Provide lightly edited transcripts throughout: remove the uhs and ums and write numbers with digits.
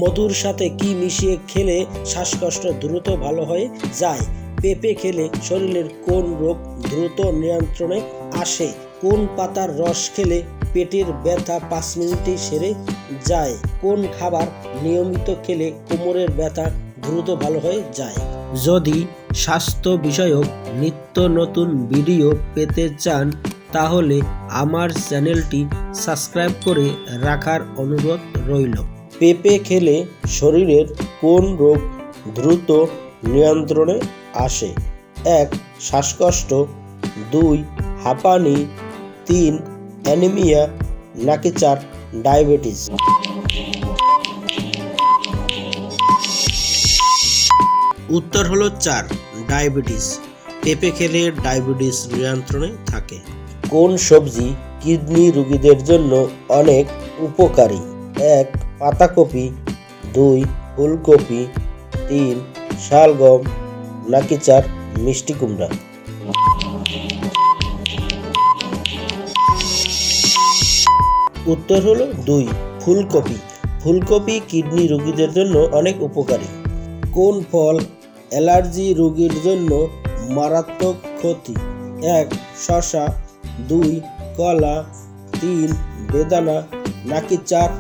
মধুর সাথে কি মিশিয়ে খেলে শ্বাসকষ্ট দ্রুত ভালো হয়ে যায়? পেঁপে খেলে শরীরের কোন রোগ দ্রুত নিয়ন্ত্রণে আসে? কোন পাতার রস খেলে পেটের ব্যথা 5 মিনিটেই সেরে যায়? কোন খাবার নিয়মিত খেলে কোমরের ব্যথা দ্রুত ভালো হয়ে যায়? যদি স্বাস্থ্য বিষয়ক নিত্য নতুন ভিডিও পেতে চান তাহলে আমার চ্যানেলটি সাবস্ক্রাইব করে রাখার অনুরোধ রইল। পেঁপে খেলে শরীরের কোন রোগ দ্রুত নিয়ন্ত্রণে আসে? 1. শ্বাসকষ্ট, 2. হাঁপানি, 3. অ্যানিমিয়া, নাকি 4. ডায়াবেটিস? উত্তর হলো 4. ডায়াবেটিস। পেঁপে খেলে ডায়াবেটিস নিয়ন্ত্রণে থাকে। কোন সবজি কিডনি রোগীদের জন্য অনেক উপকারী? 1. পাতাকপি, 2. ফুলকপি, 3. শালগম, নাকি 4. মিষ্টি কুমড়া? উত্তর হলো 2. ফুলকপি। ফুলকপি কিডনি রোগীদের জন্য অনেক উপকারী। কোন ফল অ্যালার্জি রোগীর জন্য মারাত্মক ক্ষতি? 1. শসা, 2. কলা, 3. বেদানা, নাকি 4.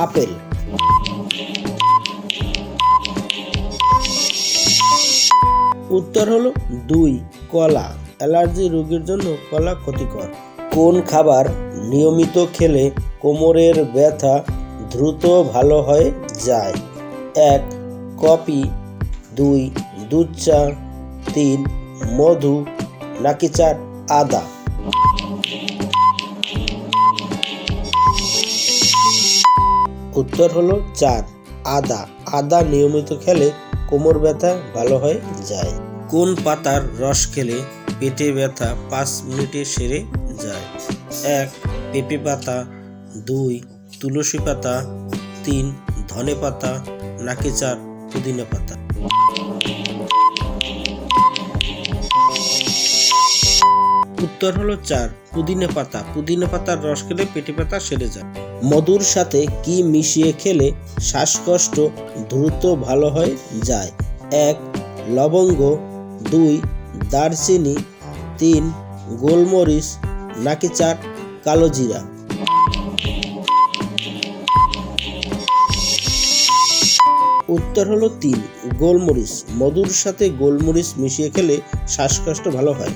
আপেল? উত্তর হলো 2. কলা। অ্যালার্জি রোগীর জন্য কলা ক্ষতিকর। কোন খাবার নিয়মিত খেলে কোমরের ব্যথা দ্রুত ভালো হয়ে যায়? 1. কফি, 2. দুধ চা, 3. মধু, নাকি 4. আদা? উত্তর হলো 4. আদা। আদা নিয়মিত খেলে কোমর ব্যথা ভালো হয়ে যায়। কোন পাতার রস খেলে পেটে ব্যথা 5 মিনিটে সেরে যায়? 1. পেঁপে পাতা, 2. তুলসী পাতা, 3. ধনে পাতা, নাকি 4. পুদিনা পাতা? উত্তর হলো 4. পুদিনা পাতা। পুদিনা পাতার রস খেলে পেটে ব্যথা সেরে যায়। মধুর সাথে কি মিশিয়ে খেলে শ্বাসকষ্ট দ্রুত ভালো হয়ে যায়? 1. লবঙ্গ, 2. দারচিনি, 3. গোলমরিচ, নাকি 4. কালো জিরা? উত্তর হলো 3. গোলমরিচ। মধুর সাথে গোলমরিচ মিশিয়ে খেলে শ্বাসকষ্ট ভালো হয়।